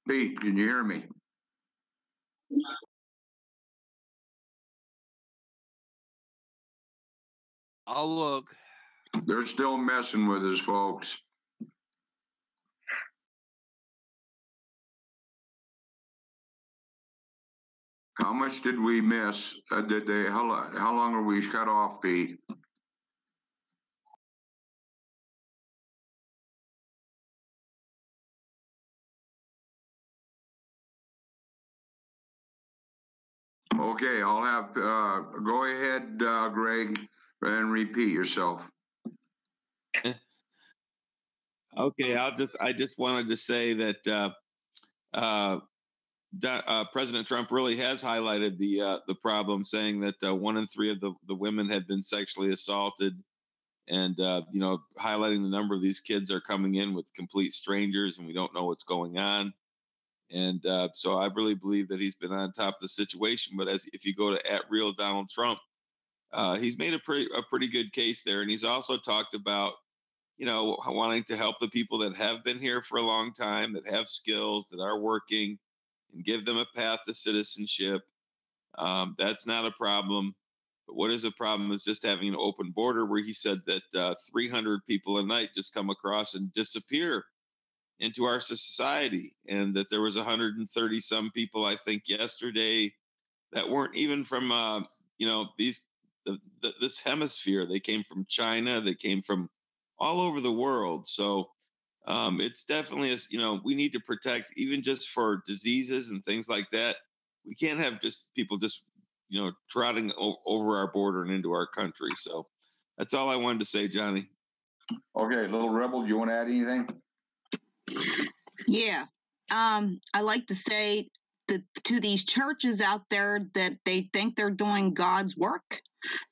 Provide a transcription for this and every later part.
Pete, can you hear me? I'll look. They're still messing with us, folks. How much did we miss? Did they? How long are we cut off, Pete? Okay, I'll have go ahead, Greg, and repeat yourself. Okay, I just wanted to say that President Trump really has highlighted the problem, saying that 1 in 3 of the women had been sexually assaulted, and highlighting the number of these kids are coming in with complete strangers, and we don't know what's going on. And so I really believe that he's been on top of the situation. But if you go to @real Donald Trump, he's made a pretty good case there, and he's also talked about wanting to help the people that have been here for a long time, that have skills, that are working, and give them a path to citizenship. That's not a problem. But what is a problem is just having an open border, where he said that 300 people a night just come across and disappear into our society, and that there was 130 some people, I think, yesterday that weren't even from this hemisphere. They came from China. They came from all over the world. So it's definitely, we need to protect, even just for diseases and things like that. We can't have just people just, trotting over our border and into our country. So that's all I wanted to say, Johnny. Okay, Little Rebel, do you want to add anything? Yeah. I like to say that to these churches out there that they think they're doing God's work,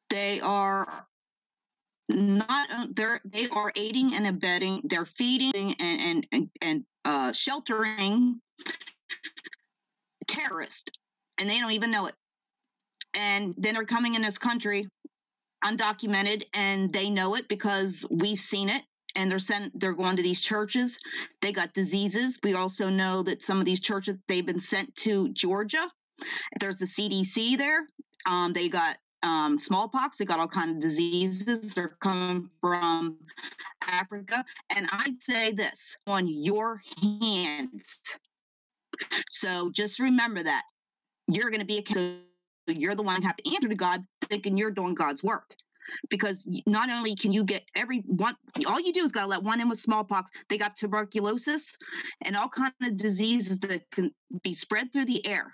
they are not. They are aiding and abetting. They're feeding and sheltering terrorists, and they don't even know it. And then they're coming in this country undocumented, and they know it because we've seen it. And they're going to these churches. They got diseases. We also know that some of these churches, they've been sent to Georgia. There's the CDC there. They got smallpox. They got all kinds of diseases. They're coming from Africa. And I'd say this, on your hands. So just remember that. You're going to be you're the one who have to answer to God, thinking you're doing God's work. Because not only can you get everyone, all you do is got to let one in with smallpox. They got tuberculosis and all kinds of diseases that can be spread through the air,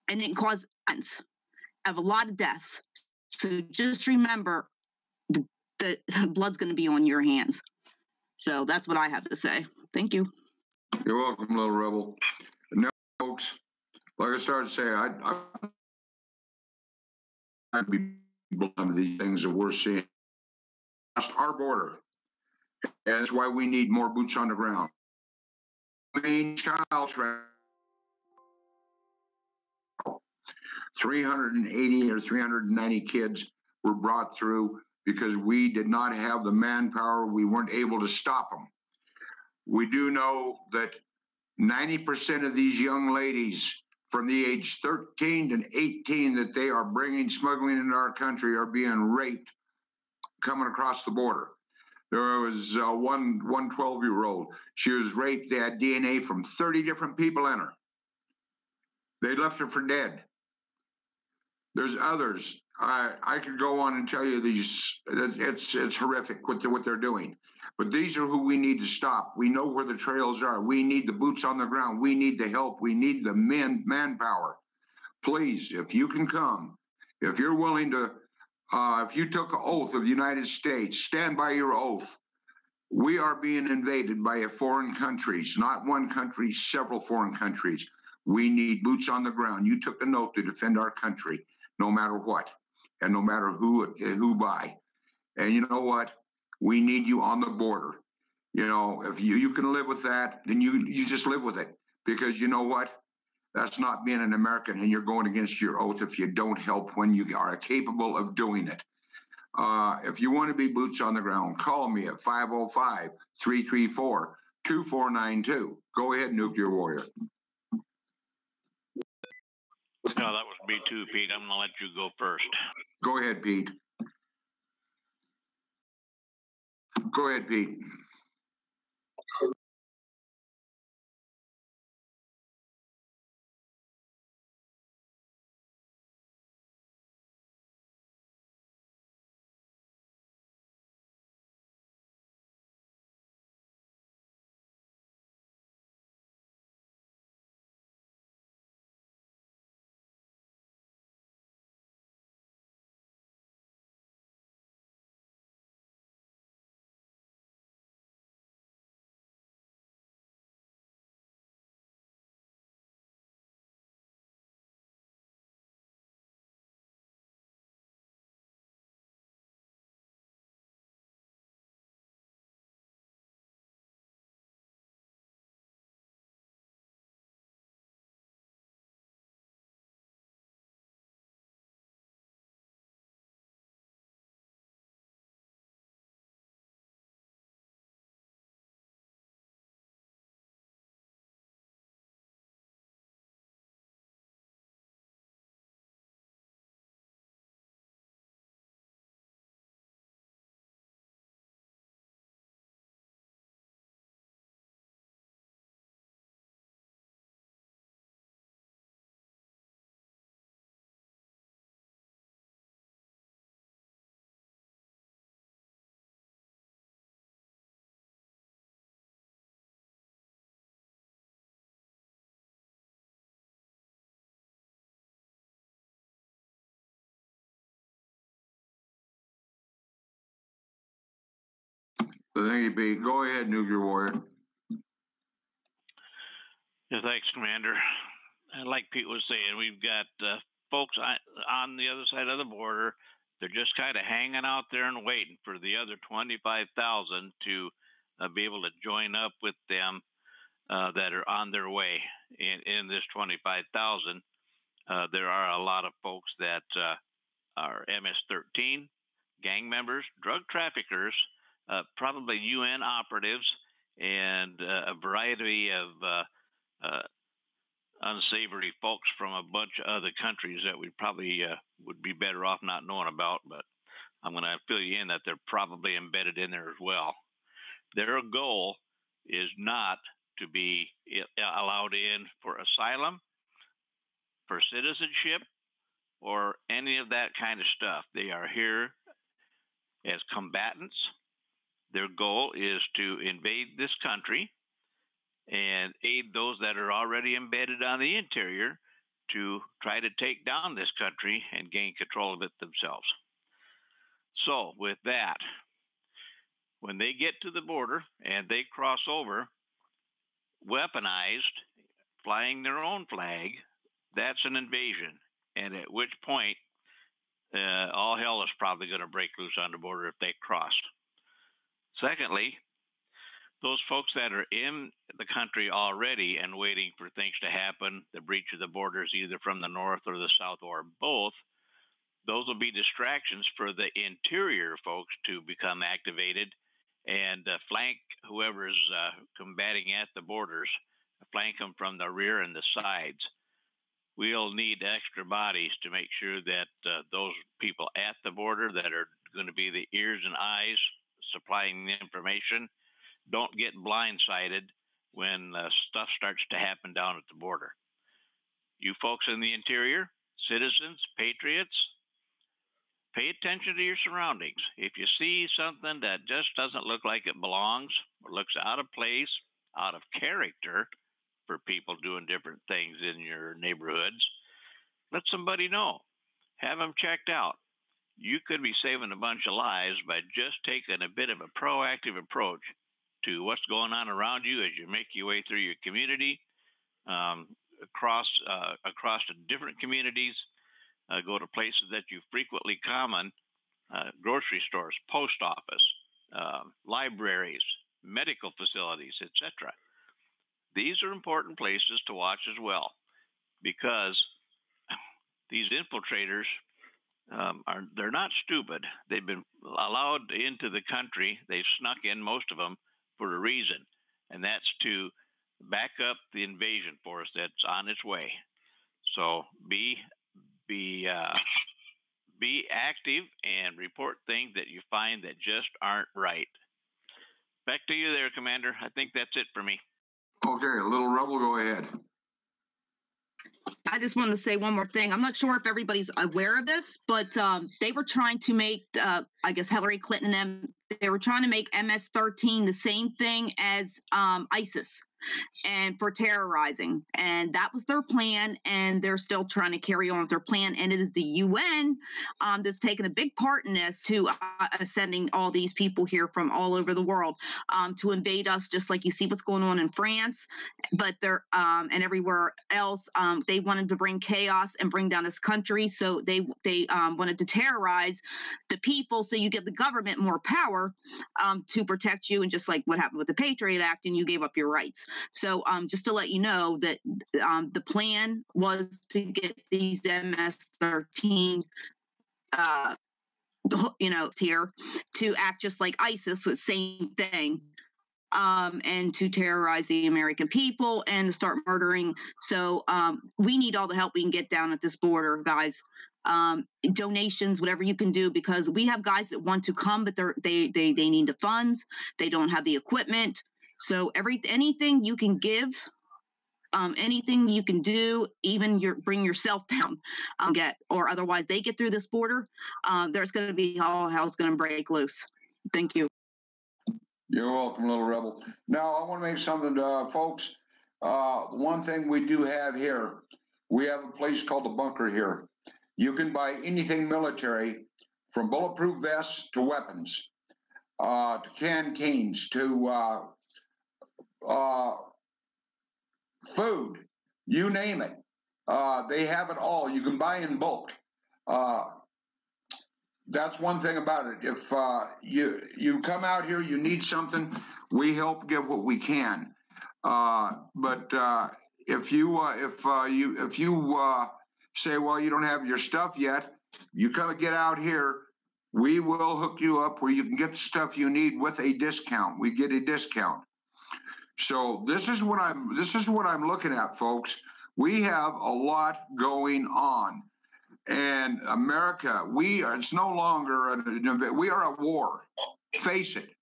and it can cause a lot of deaths. So just remember, the blood's going to be on your hands. So that's what I have to say. Thank you. You're welcome, Little Rebel. Now, folks, like I started to say, I'd be some of these things that we're seeing across our border. And that's why we need more boots on the ground. Main child trafficking, 380 or 390 kids were brought through because we did not have the manpower. We weren't able to stop them. We do know that 90% of these young ladies from the age 13 to 18 that they are smuggling into our country are being raped coming across the border. There was one 12-year-old. She was raped. They had DNA from 30 different people in her. They left her for dead. There's others. I could go on and tell you these. It's horrific what they're doing. But these are who we need to stop. We know where the trails are. We need the boots on the ground. We need the help. We need the manpower. Please, if you can come, if you're willing to, if you took an oath of the United States, stand by your oath. We are being invaded by foreign countries, not one country, several foreign countries. We need boots on the ground. You took an oath to defend our country, no matter what, and no matter who by. And you know what? We need you on the border. If you can live with that, then you just live with it. Because you know what? That's not being an American, and you're going against your oath if you don't help when you are capable of doing it. If you want to be boots on the ground, call me at 505-334-3600. 2492. Go ahead, Nuclear Warrior. No, that was me too, Pete. I'm going to let you go first. Go ahead, Pete. Go ahead, Pete. Thank you, Pete. Go ahead, Nuclear Warrior. Yeah, thanks, Commander. Like Pete was saying, we've got folks on the other side of the border. They're just kind of hanging out there and waiting for the other 25,000 to be able to join up with them that are on their way. In this 25,000, there are a lot of folks that are MS-13, gang members, drug traffickers, probably UN operatives, and a variety of unsavory folks from a bunch of other countries that we probably would be better off not knowing about. But I'm going to fill you in that they're probably embedded in there as well. Their goal is not to be allowed in for asylum, for citizenship, or any of that kind of stuff. They are here as combatants. Their goal is to invade this country and aid those that are already embedded on the interior to try to take down this country and gain control of it themselves. So with that, when they get to the border and they cross over, weaponized, flying their own flag, that's an invasion. And at which point, all hell is probably going to break loose on the border if they cross. Secondly, those folks that are in the country already and waiting for things to happen, the breach of the borders either from the north or the south or both, those will be distractions for the interior folks to become activated and flank whoever's combating at the borders, flank them from the rear and the sides. We'll need extra bodies to make sure that those people at the border that are going to be the ears and eyes supplying the information don't get blindsided when stuff starts to happen down at the border. You folks in the interior, citizens, patriots, pay attention to your surroundings. If you see something that just doesn't look like it belongs or looks out of place, out of character for people doing different things in your neighborhoods, let somebody know. Have them checked out. You could be saving a bunch of lives by just taking a bit of a proactive approach to what's going on around you as you make your way through your community, across to different communities, go to places that you frequently common, grocery stores, post office, libraries, medical facilities, etc. These are important places to watch as well, because these infiltrators they're not stupid. They've been allowed into the country. They've snuck in, most of them, for a reason. and that's to back up the invasion force that's on its way. So be active and report things that you find that just aren't right. Back to you there, Commander. I think that's it for me. Okay, Little Rebel, go ahead. I just wanted to say one more thing. I'm not sure if everybody's aware of this, but they were trying to make, I guess, Hillary Clinton and them, they were trying to make MS-13 the same thing as ISIS and for terrorizing. And that was their plan, and they're still trying to carry on with their plan. And it is the UN that's taken a big part in this, to sending all these people here from all over the world to invade us, just like you see what's going on in France, but they're and everywhere else. They wanted to bring chaos and bring down this country, so they wanted to terrorize the people, so you give the government more power to protect you, and just like what happened with the Patriot Act, and you gave up your rights. So just to let you know that the plan was to get these MS-13 here to act just like ISIS, the same thing, and to terrorize the American people and to start murdering. So we need all the help we can get down at this border, guys. Donations, whatever you can do, because we have guys that want to come, but they need the funds. They don't have the equipment. So anything you can give, anything you can do, even bring yourself down, or otherwise they get through this border, there's going to be all hell's going to break loose. Thank you. You're welcome, Little Rebel. Now, I want to make something, folks. One thing we do have here, we have a place called the Bunker here. You can buy anything military, from bulletproof vests to weapons, to canteens, to food, you name it. They have it all. You can buy in bulk. That's one thing about it. If you come out here, you need something, we help give what we can. But if you say, well, you don't have your stuff yet, you come and get out here, we will hook you up where you can get the stuff you need with a discount. We get a discount. So this is what I'm looking at, folks. We have a lot going on. And America, it's no longer we are at war. Face it.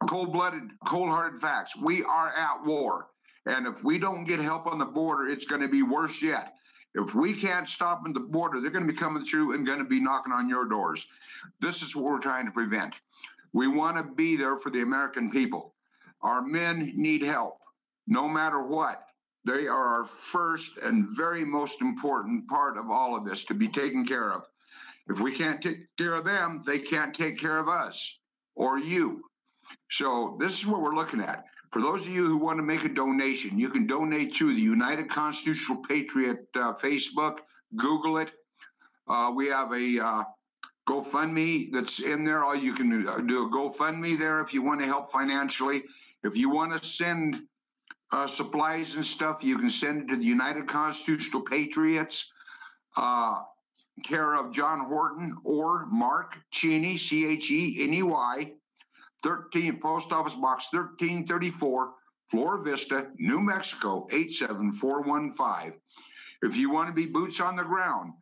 Cold-blooded, cold-hearted facts. We are at war. And if we don't get help on the border, it's going to be worse yet. If we can't stop them at the border, they're going to be coming through and going to be knocking on your doors. This is what we're trying to prevent. We want to be there for the American people. Our men need help, no matter what. They are our first and very most important part of all of this to be taken care of. If we can't take care of them, they can't take care of us or you. So this is what we're looking at. For those of you who want to make a donation, you can donate through the United Constitutional Patriot Facebook. Google it. We have a GoFundMe that's in there. All you can do a GoFundMe there if you want to help financially. If you want to send supplies and stuff, you can send it to the United Constitutional Patriots, care of John Horton or Mark Cheney, Cheney, 13 Post Office Box 1334, Flora Vista, New Mexico 87415. If you want to be boots on the ground,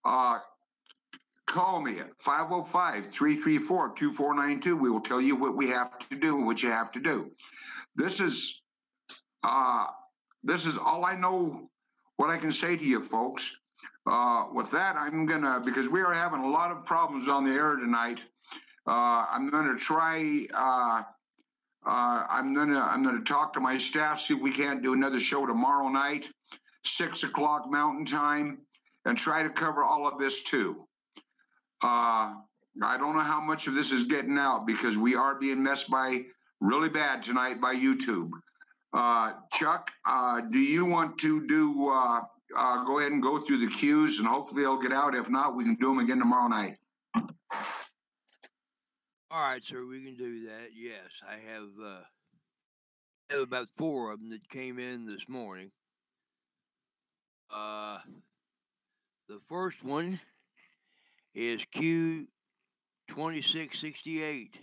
call me at 505-334-2492. We will tell you what we have to do and what you have to do. This is all I know what I can say to you, folks. With that, because we are having a lot of problems on the air tonight, I'm going to try, I'm going to talk to my staff, see if we can't do another show tomorrow night, 6 o'clock Mountain Time, and try to cover all of this too. I don't know how much of this is getting out because we are being messed by really bad tonight by YouTube. Chuck, do you want to go ahead and go through the cues and hopefully they'll get out? If not, we can do them again tomorrow night. All right, sir, we can do that. Yes, I have about 4 of them that came in this morning. The first one is Q 2668.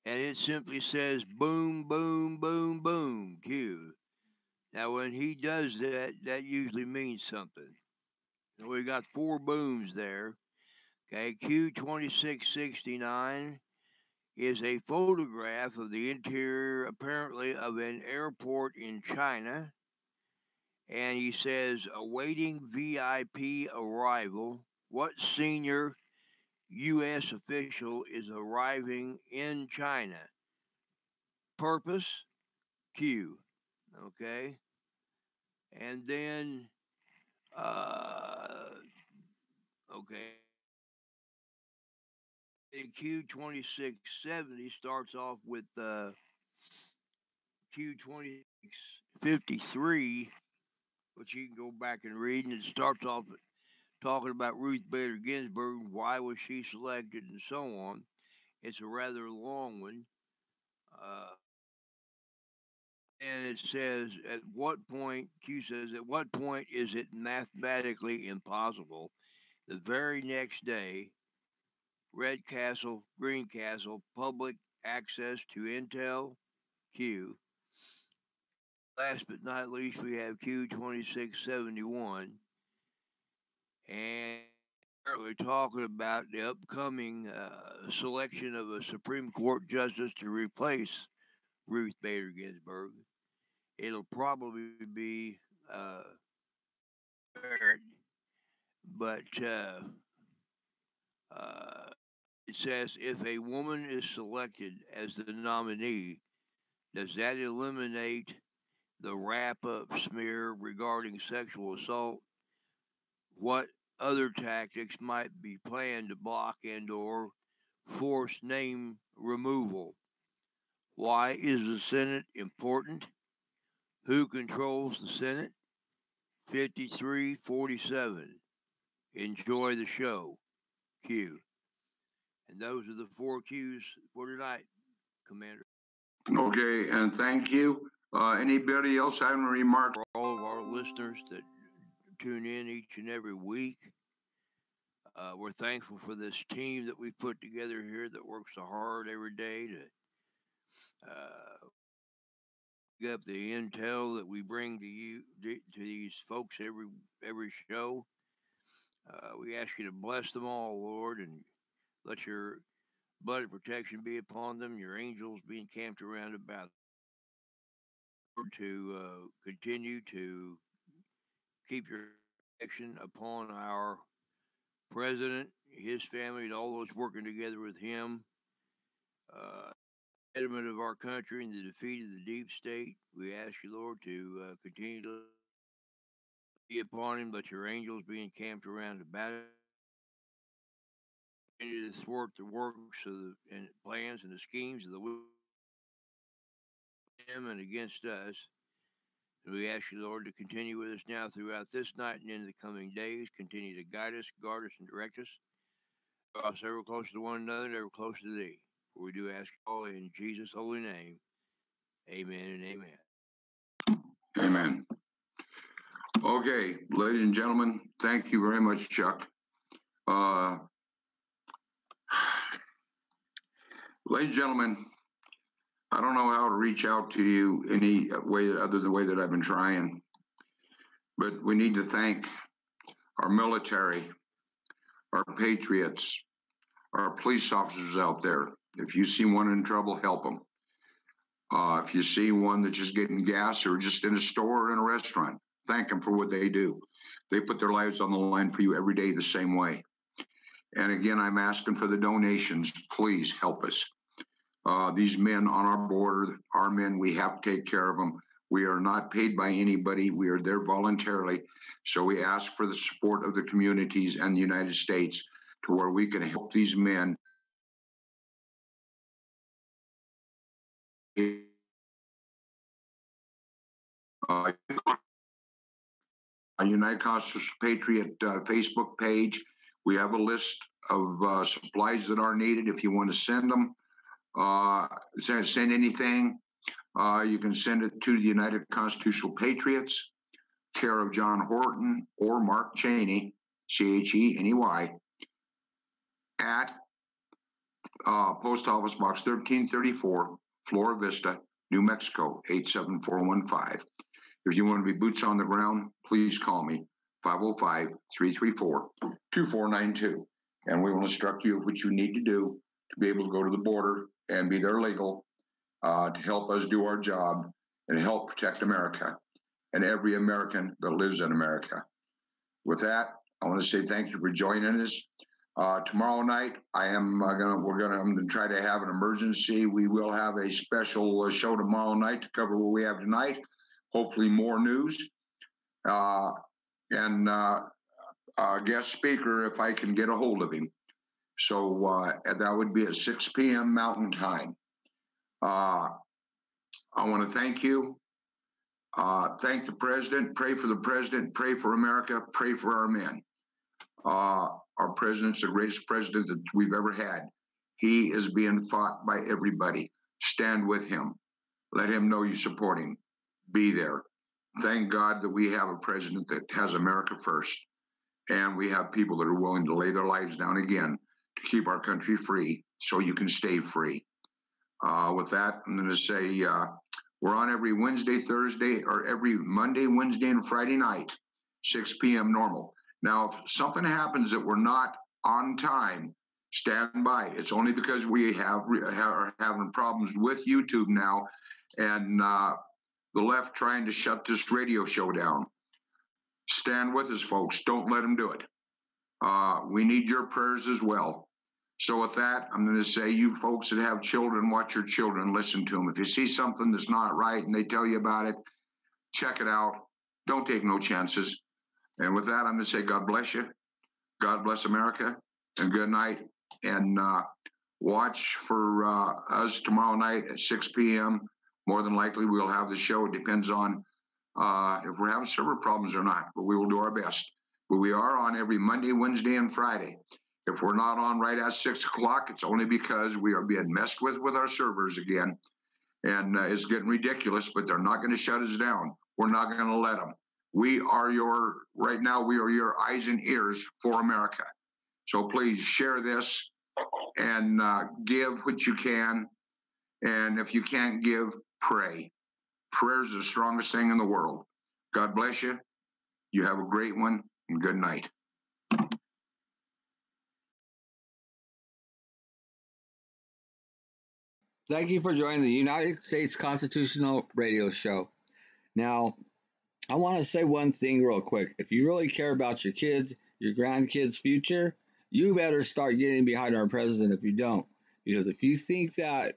and it simply says boom, boom, boom, boom, Q. Now, when he does that, that usually means something. So we got 4 booms there. Okay, Q2669 is a photograph of the interior, apparently, of an airport in China. And he says, awaiting VIP arrival. What senior U.S. official is arriving in China? Purpose, Q. Okay. And then, okay. And Q2670 starts off with Q2653, which you can go back and read, and it starts off talking about Ruth Bader Ginsburg, why was she selected, and so on. It's a rather long one. And it says, at what point, Q says, at what point is it mathematically impossible? The very next day, Red Castle, Green Castle, public access to intel, Q. Last but not least, we have Q2671. And we're talking about the upcoming selection of a Supreme Court justice to replace Ruth Bader Ginsburg. It'll probably be Barrett, but it says if a woman is selected as the nominee, does that eliminate the wrap-up smear regarding sexual assault? What other tactics might be planned to block and/or force name removal? Why is the Senate important? Who controls the Senate? 5347. Enjoy the show. Q. And those are the 4 Qs for tonight, Commander. Okay, and thank you. Anybody else have any remarks? For all of our listeners that tune in each and every week, we're thankful for this team that we've put together here that works so hard every day to get up the intel that we bring to you, to these folks every show. We ask you to bless them all, Lord, and let your blood of protection be upon them, your angels be encamped around about them, to continue to keep your protection upon our president, his family, and all those working together with him. Betterment of our country and the defeat of the deep state. We ask you, Lord, to continue to be upon him. Let your angels be encamped around about him. Continue to thwart the works of and plans and the schemes of the him and against us. And we ask you, Lord, to continue with us now throughout this night and into the coming days. Continue to guide us, guard us, and direct us. Draw us ever closer to one another and ever closer to thee. For we do ask all in Jesus' holy name. Amen and amen. Amen. Okay, ladies and gentlemen, thank you very much, Chuck. Ladies and gentlemen, I don't know how to reach out to you any way other than the way that I've been trying, but we need to thank our military, our patriots, our police officers out there. If you see one in trouble, help them. If you see one that's just getting gas or just in a store or in a restaurant, thank them for what they do. They put their lives on the line for you every day the same way. And again, I'm asking for the donations. Please help us. These men on our border are men. We have to take care of them. We are not paid by anybody. We are there voluntarily. So we ask for the support of the communities and the United States to where we can help these men. On United Constitutional Patriot Facebook page, we have a list of supplies that are needed. If you want to send them, send anything, you can send it to the United Constitutional Patriots, care of John Horton or Mark Cheney, Cheney, at Post Office Box 1334, Flora Vista, New Mexico, 87415. If you want to be boots on the ground, please call me, 505-334-2492. And we will instruct you what you need to do to be able to go to the border and be there legal, to help us do our job and help protect America and every American that lives in America. With that, I want to say thank you for joining us. Tomorrow night, I'm going to try to have an emergency. We will have a special show tomorrow night to cover what we have tonight. Hopefully more news, and guest speaker if I can get a hold of him. So that would be at 6 p.m. Mountain Time. I want to thank you. Thank the president. Pray for the president. Pray for America. Pray for our men. Our president's the greatest president that we've ever had. He is being fought by everybody. Stand with him. Let him know you support him. Be there. Thank God that we have a president that has America first. And we have people that are willing to lay their lives down again to keep our country free so you can stay free. With that, I'm going to say we're on every Wednesday, Thursday, or every Monday, Wednesday, and Friday night, 6 p.m. normal. Now, if something happens that we're not on time, stand by. It's only because we are having problems with YouTube now, and the left trying to shut this radio show down. Stand with us, folks. Don't let them do it. We need your prayers as well. So with that, I'm going to say, you folks that have children, watch your children, listen to them. If you see something that's not right and they tell you about it, check it out. Don't take no chances. And with that, I'm going to say God bless you. God bless America, and good night. And watch for us tomorrow night at 6 p.m. More than likely, we'll have the show. It depends on if we're having server problems or not, but we will do our best. But we are on every Monday, Wednesday, and Friday. If we're not on right at 6 o'clock, it's only because we are being messed with our servers again. And it's getting ridiculous, but they're not going to shut us down. We're not going to let them. Right now, we are your eyes and ears for America. So please share this and give what you can. And if you can't give, pray. Prayer is the strongest thing in the world. God bless you. You have a great one, and good night. Thank you for joining the United States Constitutional Radio Show. Now, I want to say one thing real quick. If you really care about your kids, your grandkids' future, you better start getting behind our president if you don't. Because if you think that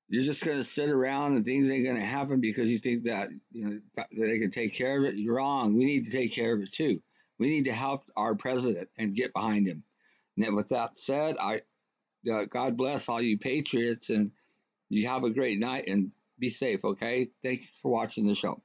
you're just going to sit around and things ain't going to happen because you think that that they can take care of it, you're wrong. We need to take care of it too. We need to help our president and get behind him. And with that said, God bless all you patriots, and you have a great night and be safe, okay? Thanks for watching the show.